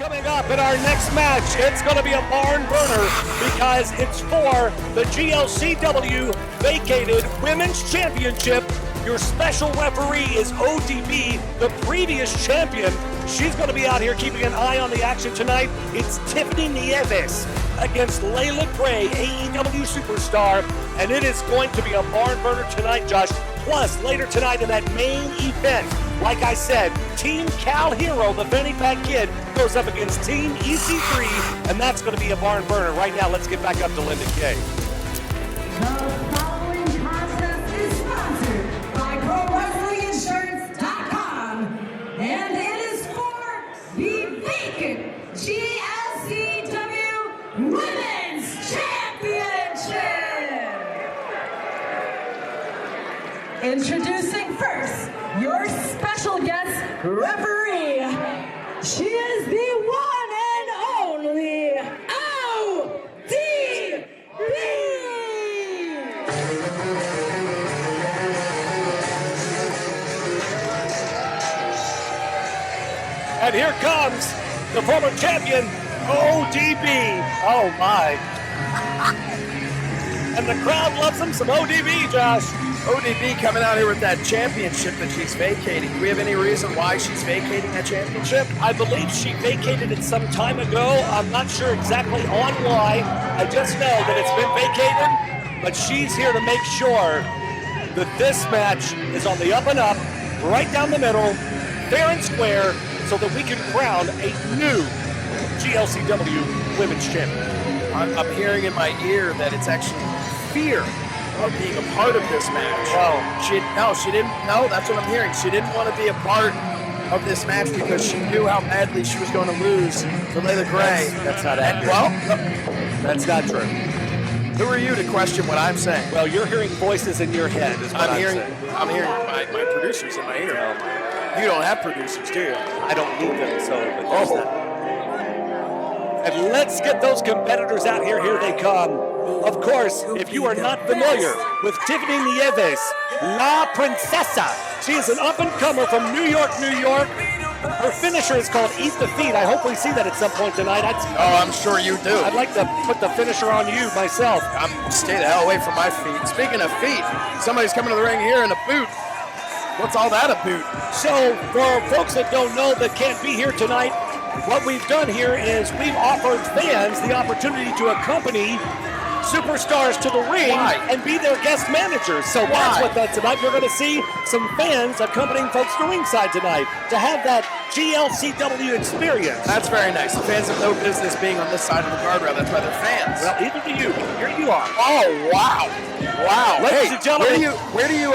Coming up in our next match, it's going to be a barn burner because it's for the GLCW vacated Women's Championship. Your special referee is ODB, the previous champion. She's going to be out here keeping an eye on the action tonight. It's Tiffany Nieves against Leila Gray, AEW superstar, and it is going to be a barn burner tonight, Josh. Plus, later tonight in that main event, like I said, Team Cal Hero, the Fanny Pack Kid, goes up against Team EC3, and that's going to be a barn burner. Right now, let's get back up to Linda Kay. The following contest is sponsored by ProWrestlingInsurance.com, and it is for the vacant GLCW Women's Championship. Introducing first, your special guest referee. She is the one and only ODB. And here comes the former champion, ODB. Oh my. And the crowd loves him some ODB, Josh. ODB coming out here with that championship that she's vacating. Do we have any reason why she's vacating that championship? I believe she vacated it some time ago. I'm not sure exactly on why. I just know that it's been vacated, but she's here to make sure that this match is on the up and up, right down the middle, fair and square, so that we can crown a new GLCW Women's Champion. I'm hearing in my ear that it's actually fear of being a part of this match. She didn't. No, that's what I'm hearing. She didn't want to be a part of this match because she knew how badly she was going to lose to Leila Gray. That's not accurate. That's not true. Who are you to question what I'm saying? Well, you're hearing voices in your head. Is what I'm hearing my producers in my ear. You don't have producers, do you? I don't need them, so. And let's get those competitors out here. Here they come. Of course, if you are not familiar with Tiffany Nieves, La Princesa, she is an up-and-comer from New York, New York. Her finisher is called Eat the Feet. I hope we see that at some point tonight. I'm sure you do. I'd like to put the finisher on you myself. Stay the hell away from my feet. Speaking of feet, somebody's coming to the ring here in a boot. What's all that a boot? So, for folks that don't know that can't be here tonight, what we've done here is we've offered fans the opportunity to accompany superstars to the ring and be their guest managers. So that's what that's about. You're going to see some fans accompanying folks to ringside tonight to have that GLCW experience. That's very nice. The fans have no business being on this side of the guardrail. That's why they're fans. Well, either do you. Here you are. Oh, wow. Wow. Ladies and gentlemen. Where do you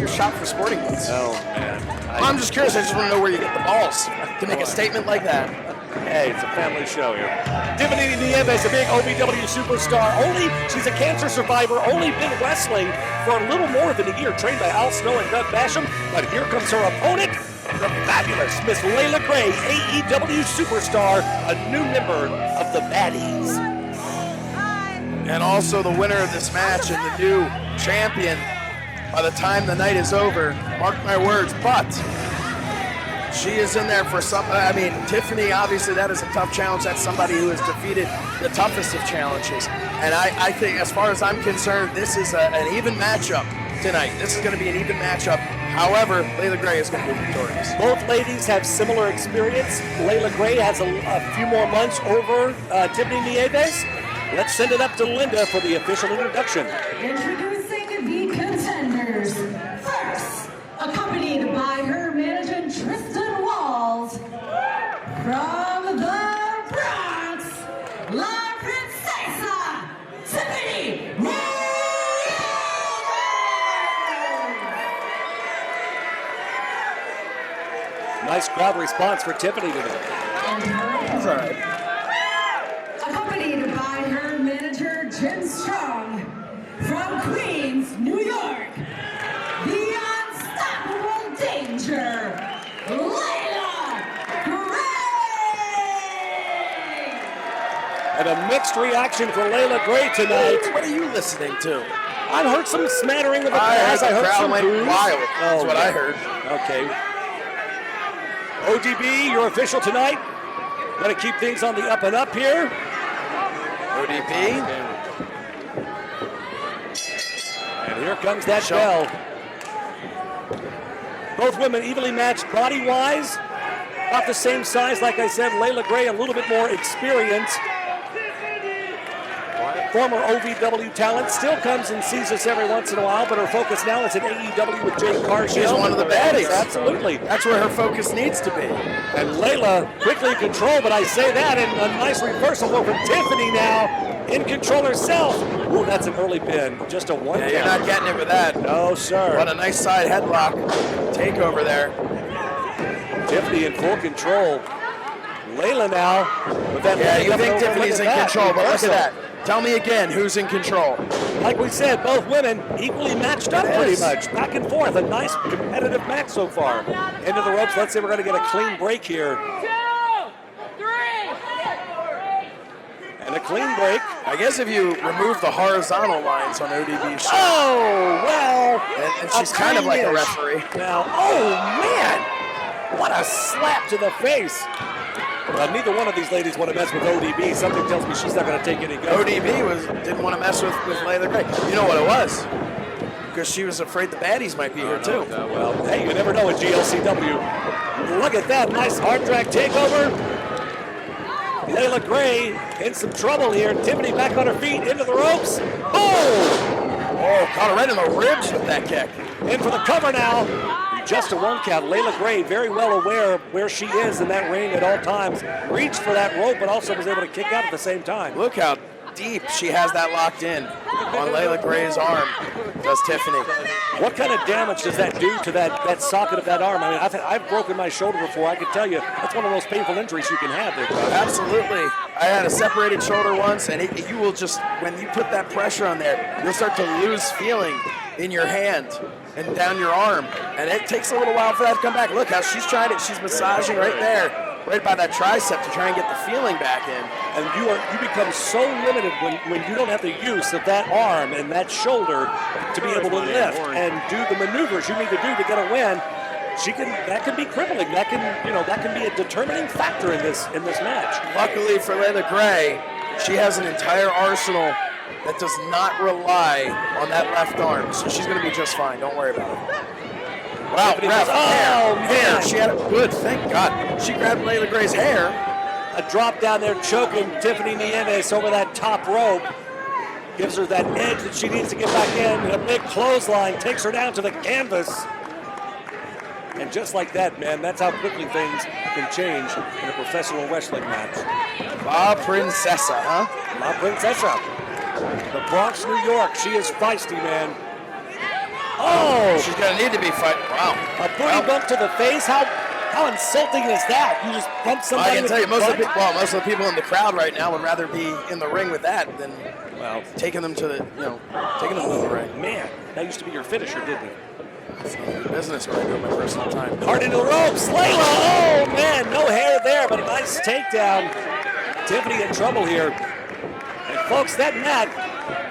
shop for sporting goods? Oh, man. I'm just curious. I just want to know where you get the balls to make a statement like that. Hey, it's a family show here. Tiffany Nieves, a big OVW superstar. She's a cancer survivor, only been wrestling for a little more than a year, trained by Al Snow and Doug Basham. But here comes her opponent, the fabulous Miss Leila Gray, AEW superstar, a new member of the Baddies. And also the winner of this match and the new champion by the time the night is over. Mark my words, but she is in there for something. I mean, Tiffany, obviously, that is a tough challenge. That's somebody who has defeated the toughest of challenges. And I think, as far as I'm concerned, this is an even matchup tonight. This is going to be an even matchup. However, Leila Gray is going to be victorious. Both ladies have similar experience. Leila Gray has a few more months over Tiffany Nieves. Let's send it up to Linda for the official introduction. Introducing the contenders. First, accompanied by her manager, Tristan Walls. From the Bronx, La Princesa, Tiffany Nieves. Nice crowd response for Tiffany today. That's all right. Accompanied by her manager, Jim Strong. From Queens, New York, the unstoppable danger, Leila Gray. And a mixed reaction for Leila Gray tonight. What are you listening to? I heard some smattering of applause. I heard crowd some went boos. wild. That's what I heard. Okay. ODB, you're official tonight. Going to keep things on the up and up here. ODB. And here comes that bell. Both women evenly matched body-wise. About the same size, like I said. Leila Gray a little bit more experience. Former OVW talent, still comes and sees us every once in a while, but her focus now is at AEW with Jake Cargill. She's one of the baddies. Absolutely. That's where her focus needs to be. And Leila quickly in control, but I say that, and a nice reversal over Tiffany now in control herself. Ooh, that's an early pin. Just a one count. You're not getting it with that. No, sir. What a nice side headlock takeover there. Tiffany in full control. Leila now with that. Yeah, you think Tiffany's in control, but look at that. Tell me again, who's in control? Like we said, both women equally matched up pretty much. Back and forth. A nice competitive match so far. Into the ropes. Let's see if we're going to get a clean break here. 2, 3. And a clean break. I guess if you remove the horizontal lines on ODB's show. Oh, well. And she's kind of like a referee. Now, oh, man. What a slap to the face. Neither one of these ladies want to mess with ODB. Something tells me she's not going to take any go. ODB didn't want to mess with Leila Gray. You know what it was? Because she was afraid the baddies might be here too. Well, hey, you never know at GLCW. Look at that nice hard drag takeover. Leila Gray in some trouble here. Tiffany back on her feet, into the ropes. Oh, caught her right in the ribs with that kick. In for the cover now. Just a one count. Leila Gray very well aware of where she is in that ring at all times. Reached for that rope, but also was able to kick out at the same time. Look how deep she has that locked in on Leila Gray's arm, does Tiffany. What kind of damage does that do to that socket of that arm? I mean, I've broken my shoulder before. I can tell you, that's one of the most painful injuries you can have there. Absolutely. I had a separated shoulder once, and you will just, when you put that pressure on there, you'll start to lose feeling in your hand and down your arm, and it takes a little while for that to come back. Look how she's trying it. She's massaging right there, right by that tricep to try and get the feeling back in. And you become so limited when you don't have the use of that arm and that shoulder to be able to lift and do the maneuvers you need to do to get a win. That can be crippling. That can be a determining factor in this match. Luckily for Leila Gray, she has an entire arsenal that does not rely on that left arm, so she's going to be just fine. Don't worry about it. Wow, hair. She had it good, thank God. She grabbed Leila Gray's hair. A drop down there choking Tiffany Nieves over that top rope. Gives her that edge that she needs to get back in. And a big clothesline takes her down to the canvas. And just like that, man, that's how quickly things can change in a professional wrestling match. La Princesa, huh? La Princesa. The Bronx, New York. She is feisty, man. Oh! She's going to need to be fighting. Wow. A booty bump to the face? How insulting is that? You just bump somebody. I can tell you, most of the people in the crowd right now would rather be in the ring with that than taking them to the ring. Man, that used to be your finisher, didn't it? It's business when I do it my personal time. Hard into the ropes. Leila, oh man, no hair there, but a nice takedown. Tiffany in trouble here. And folks, that mat,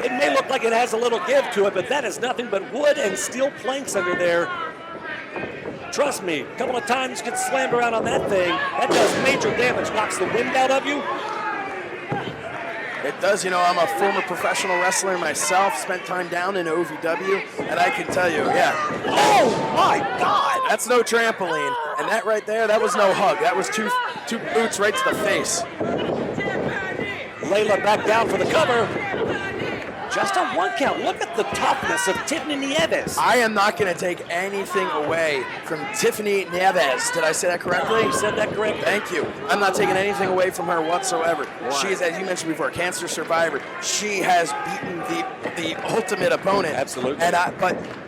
it may look like it has a little give to it, but that is nothing but wood and steel planks under there. Trust me, a couple of times get slammed around on that thing. That does major damage, knocks the wind out of you. It does. You know, I'm a former professional wrestler myself, spent time down in OVW, and I can tell you, oh my God! That's no trampoline. And that right there, that was no hug. That was two boots right to the face. Leila back down for the cover. Just a one count. Look at the toughness of Tiffany Nieves. I am not going to take anything away from Tiffany Nieves. Did I say that correctly? You said that correctly. Thank you. I'm not taking anything away from her whatsoever. She is, as you mentioned before, a cancer survivor. She has beaten the ultimate opponent. Absolutely. And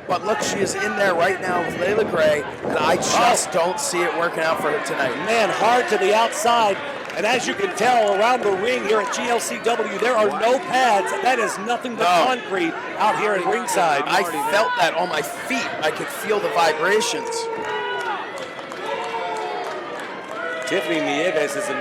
but look, she is in there right now with Leila Gray, and I just don't see it working out for her tonight. Man, hard to the outside. And as you can tell, around the ring here at GLCW, there are no pads. That is nothing but concrete out here at ringside. I felt that on my feet. I could feel the vibrations. Tiffany Nieves is in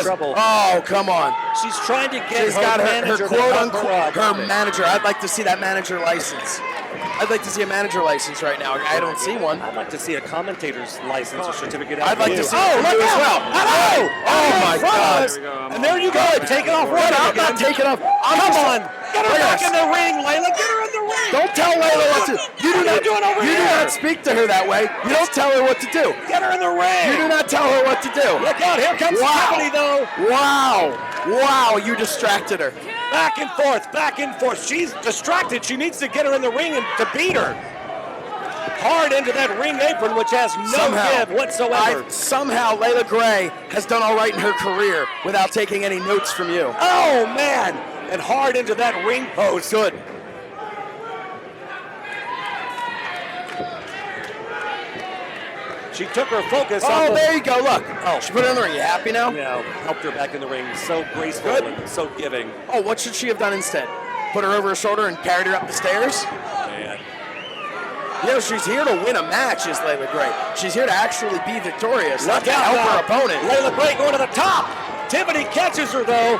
trouble. Oh, come on. She's trying to get her manager. quote-unquote, her manager. I'd like to see that manager license. I'd like to see a manager license right now. I don't see one. I'd like to see a commentator's license or certificate. I'd like to see Oh, it look as out! well. Hello! Oh my God! And there you go. Take it off. I'm not taking off. Come on. Get her back in the ring, Layla. Get her in the ring. Don't tell Layla what to. You do What are you doing over You do here? not speak to her that way. You don't tell her what to do. Get her in the ring. You do not tell her what to do. Look out. Here comes Tiffany, though. Wow! Wow! You distracted her. Back and forth, back and forth. She's distracted. She needs to get her in the ring and to beat her. Hard into that ring apron, which has no give whatsoever. Somehow Leila Gray has done all right in her career without taking any notes from you. Oh, man. And hard into that ring post. Good. She took her focus Oh, there you go. Look. Oh. She put her in the ring. You happy now? Yeah, helped her back in the ring. So graceful Good. and so giving. Oh, what should she have done instead? Put her over her shoulder and carried her up the stairs? Man. You know, she's here to win a match, is Leila Gray. She's here to actually be victorious, not Look to out help now. her opponent. Layla Gray going to the top. Tiffany catches her, though.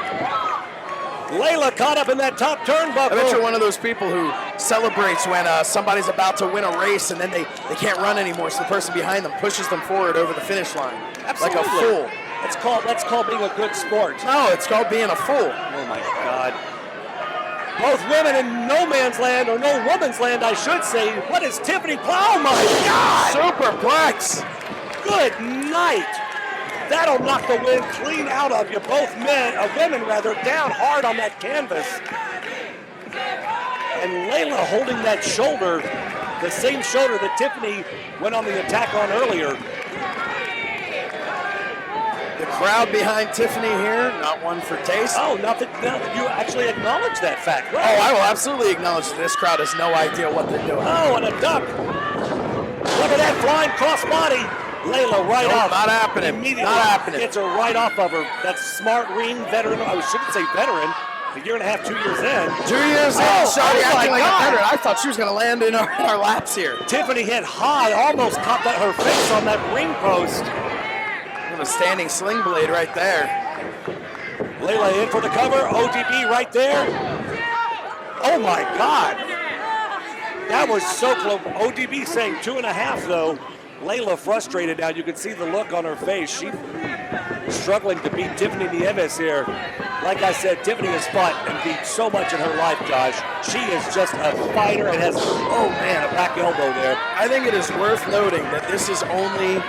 Layla caught up in that top turnbuckle. I bet you're one of those people who celebrates when somebody's about to win a race and then they can't run anymore, so the person behind them pushes them forward over the finish line. Absolutely. Like a fool. That's called being a good sport. No, it's called being a fool. Oh my God. Both women in no man's land, or no woman's land, I should say. What is Tiffany? Oh my God! Superplex. Good night. That'll knock the wind clean out of you. Both women rather, down hard on that canvas. And Layla holding that shoulder, the same shoulder that Tiffany went on the attack on earlier. The crowd behind Tiffany here, not one for taste. Oh, nothing. No, you actually acknowledge that fact. Oh, I will absolutely acknowledge that this crowd has no idea what they're doing. Oh, and a duck. Look at that flying crossbody. Layla right off. Not happening. Immediately Not happening. gets her right off of her. That smart ring veteran. I shouldn't say veteran. A year and a half, 2 years in. 2 years in, oh Shawty acting my like God. a veteran. I thought she was going to land in our laps here. Tiffany hit high, almost caught her face on that ring post. A standing sling blade right there. Layla in for the cover. ODB right there. Oh my God. That was so close. ODB saying 2.5 though. Layla frustrated now. You can see the look on her face. She struggling to beat Tiffany Nieves here. Like I said, Tiffany has fought and beat so much in her life, Josh. She is just a fighter and has, oh man, a back elbow there. I think it is worth noting that this is only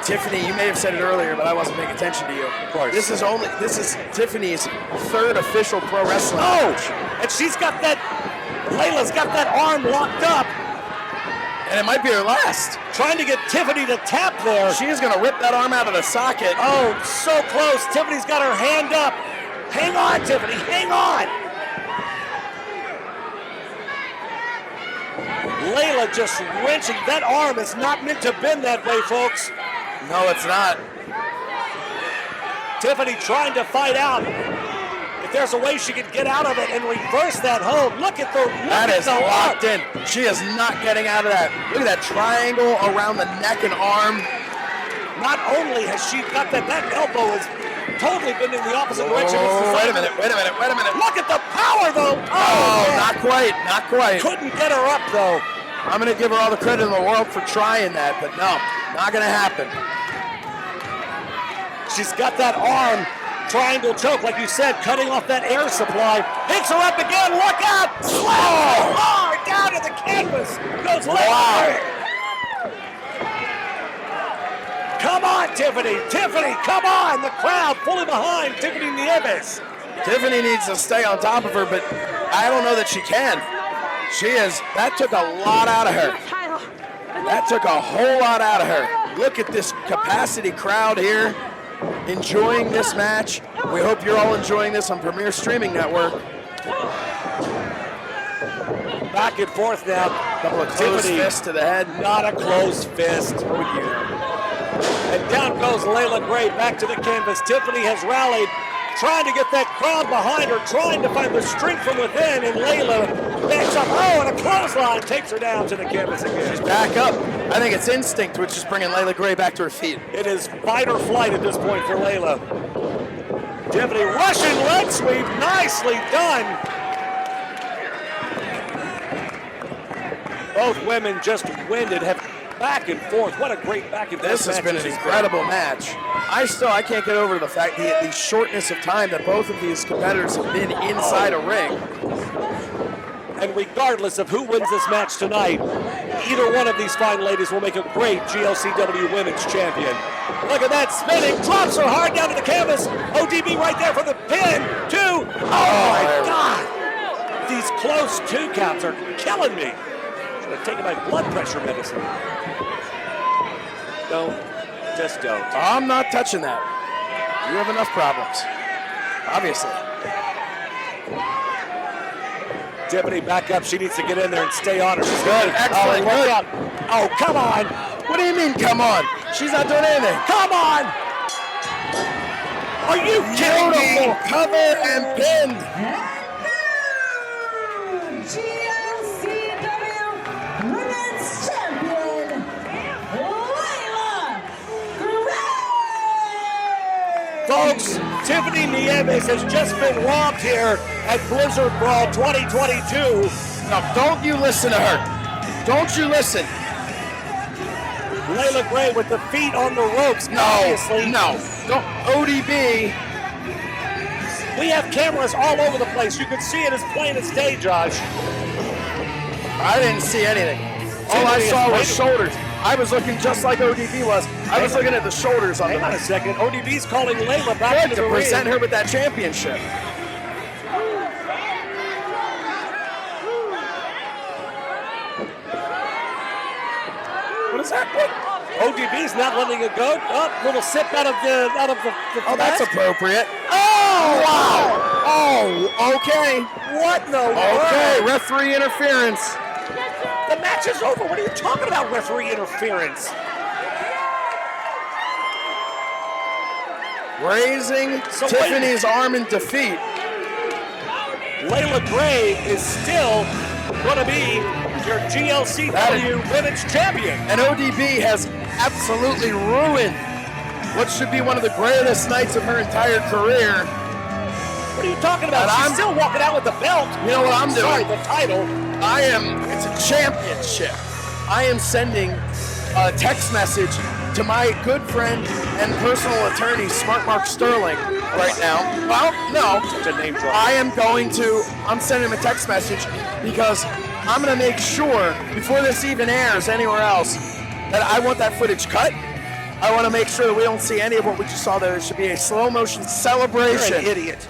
Tiffany, you may have said it earlier, but I wasn't paying attention to you. Of course. This is Tiffany's third official pro wrestling match. And she's got that, Layla's got that arm locked up. And it might be her last. Trying to get Tiffany to tap there. She is going to rip that arm out of the socket. Oh, so close. Tiffany's got her hand up. Hang on, Tiffany, hang on. Layla just wrenching. That arm is not meant to bend that way, folks. No, it's not. Tiffany trying to fight out. If there's a way she could get out of it and reverse that hold. Look at the That is locked in. She is not getting out of that. Look at that triangle around the neck and arm. Not only has she got that elbow is totally been in the opposite direction. Wait a minute. Look at the power, though. Oh, man. not quite. Couldn't get her up, though. I'm going to give her all the credit in the world for trying that, but no, not going to happen. She's got that arm triangle choke, like you said, cutting off that air supply. Picks her up again. Look out! Slams hard down to the canvas. Goes left. Come on, Tiffany. Tiffany, come on. The crowd fully behind Tiffany Nieves. Tiffany needs to stay on top of her, but I don't know that she can. That took a lot out of her. That took a whole lot out of her. Look at this capacity crowd here, enjoying this match. We hope you're all enjoying this on Premier Streaming Network. Back and forth now. Couple of closed fists to the head. Not a closed fist. And down goes Leila Gray back to the canvas. Tiffany has rallied, trying to get that crowd behind her, trying to find the strength from within, and Layla backs up. Oh, and a clothesline takes her down to the canvas again. She's back up. I think it's instinct which is bringing Leila Gray back to her feet. It is fight or flight at this point for Layla. Tiffany, Russian leg sweep, nicely done. Both women just winded, have back and forth. What a great back and forth. This has been an incredible match. I can't get over the fact the shortness of time that both of these competitors have been inside a ring. And regardless of who wins this match tonight, either one of these fine ladies will make a great GLCW Women's Champion. Look at that, spinning, drops her hard down to the canvas. ODB right there for the pin. 2. Oh my God. These close 2 counts are killing me. Should have taken my blood pressure medicine. Don't, just don't. I'm not touching that. You have enough problems, obviously. Tiffany back up. She needs to get in there and stay on her. She's good. Excellent. Good. Oh, come on. What do you mean, come on? She's not doing anything. Come on. Are you kidding me? Cover and pin. GLCW Women's Champion, Leila Gray. Folks, Tiffany Nieves has just been robbed here at Blizzard Brawl 2022. Now, don't you listen to her. Don't you listen. Leila Gray with the feet on the ropes. Obviously. No. Don't. ODB. We have cameras all over the place. You can see it as plain as day, Josh. I didn't see anything. All I saw was shoulders. I was looking just like ODB was. I was looking at the shoulders on the Hang on a second. ODB's calling Leila back into the ring. To present her with that championship. What is that? ODB's not letting it go. Oh, little sip out of the Oh, that's appropriate. Oh, wow. Oh, okay. What in the world? Okay, referee interference. The match is over. What are you talking about, referee interference? Raising Tiffany's arm in defeat. Leila Gray is still going to be your GLCW Women's Champion. And ODB has absolutely ruined what should be one of the greatest nights of her entire career. What are you talking about? She's still walking out with the belt. You know what I'm doing? Sorry, the title. It's a championship. I am sending a text message to my good friend and personal attorney, Smart Mark Sterling, right now. Well, no. Such a name drop. I'm sending him a text message because I'm going to make sure before this even airs anywhere else that I want that footage cut. I want to make sure that we don't see any of what we just saw there. There should be a slow motion celebration. You're an idiot.